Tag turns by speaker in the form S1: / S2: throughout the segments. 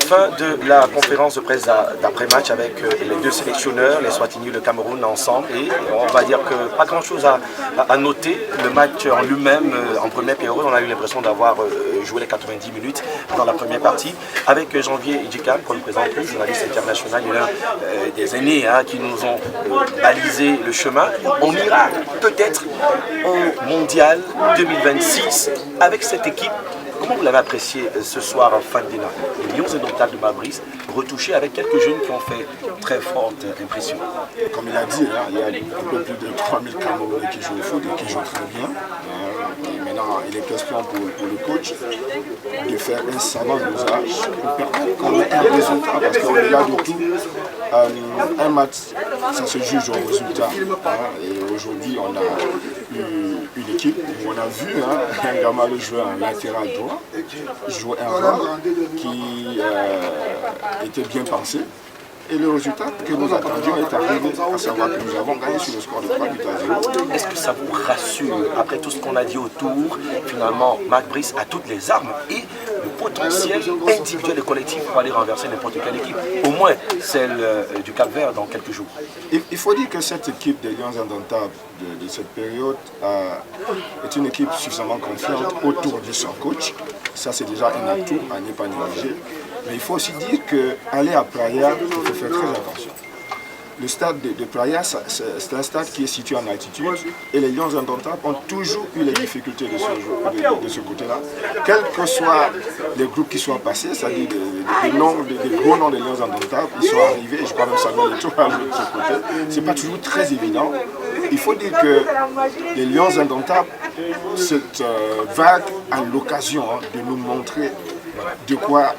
S1: Fin de la conférence de presse d'après-match avec les deux sélectionneurs, les Swatini et le Cameroun ensemble. Et on va dire que pas grand-chose à noter. Le match en lui-même, en première période, on a eu l'impression d'avoir joué les 90 minutes dans la première partie. Avec Janvier Idjikam, qu'on ne présente plus, journaliste international, il y a des aînés qui nous ont balisé le chemin. On ira peut-être au Mondial 2026 avec cette équipe. Comment vous l'avez apprécié ce soir en fin de débat? Les Lions indomptables de Mabrice, retouchés avec quelques jeunes qui ont fait très forte impression.
S2: Comme il a dit, il y a un peu plus de 3000 Camerounais qui jouent au foot et qui jouent très bien. Et maintenant, il est question pour le coach de faire un savant usage pour permettre qu'on ait un résultat. Parce qu'au-delà de tout, un match, ça se juge au résultat. Et aujourd'hui, on a une équipe où on a vu un gamin jouer en latéral droit, jouer un rôle qui était bien pensé. Et le résultat que nous attendions est arrivé, à savoir que nous avons gagné sur le score de 3 buts à 0.
S1: Est-ce que ça vous rassure, après tout ce qu'on a dit autour, finalement, Marc Brice a toutes les armes et le potentiel individuel et collectif pour aller renverser n'importe quelle équipe, au moins celle du Cap-Vert dans quelques jours?
S2: Il faut dire que cette équipe des Lions indomptables de cette période est une équipe suffisamment confiante autour de son coach. Ça, c'est déjà un atout à ne pas négliger. Mais il faut aussi dire qu'aller à Praia, il faut faire très attention. Le stade de Praia, c'est un stade qui est situé en altitude et les Lions indomptables ont toujours eu les difficultés de ce côté-là. Quels que soient les groupes qui soient passés, c'est-à-dire des gros noms des Lions indomptables, ils sont arrivés, et je crois même Samuel Eto'o de ce côté. Ce n'est pas toujours très évident. Il faut dire que les Lions indomptables, cette vague a l'occasion de nous montrer de quoi,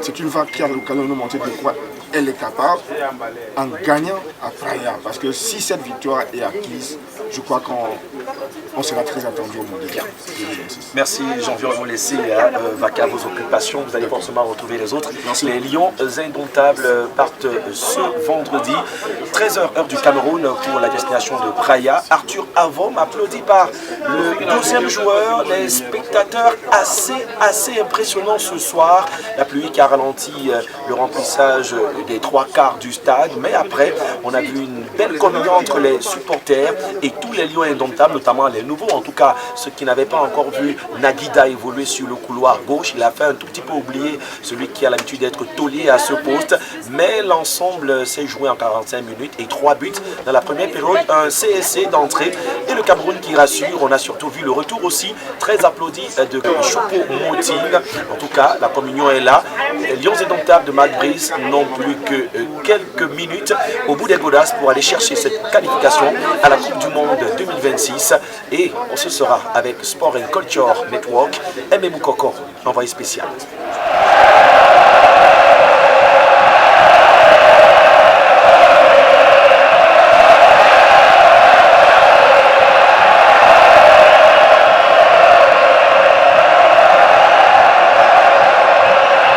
S2: c'est une vague qui a l'occasion de nous montrer de quoi elle est capable en gagnant à Praia. Parce que si cette victoire est acquise, je crois qu'on sera très attendu au Mondial.
S1: Merci Jean-Vieux, on va vous laisser vaquer à vos occupations, vous allez forcément retrouver les autres.
S2: Merci.
S1: Les Lions indomptables partent ce vendredi, 13h heure du Cameroun pour la destination de Praia. Arthur Avom, applaudi par le 12e joueur, les spectateurs assez impressionnants ce soir. La pluie qui a ralenti le remplissage des 3/4 du stade, mais après on a vu une belle communion entre les supporters et tous les Lions indomptables, notamment les nouveaux, en tout cas ceux qui n'avaient pas encore vu Naguida évoluer sur le couloir gauche. Il a fait un tout petit peu oublier celui qui a l'habitude d'être taulier à ce poste, mais l'ensemble s'est joué en 45 minutes et 3 buts dans la première période, un CSC d'entrée et le Cameroun qui rassure. On a surtout vu le retour aussi très applaudi de Choupo-Moting. En tout cas, la communion est là. Les Lions indomptables de Marc Brice n'ont plus que quelques minutes au bout des godasses pour aller chercher cette qualification à la Coupe du Monde 2026. Et on se sera avec Sport and Culture Network, Aimé Moukoko, envoyé spécial.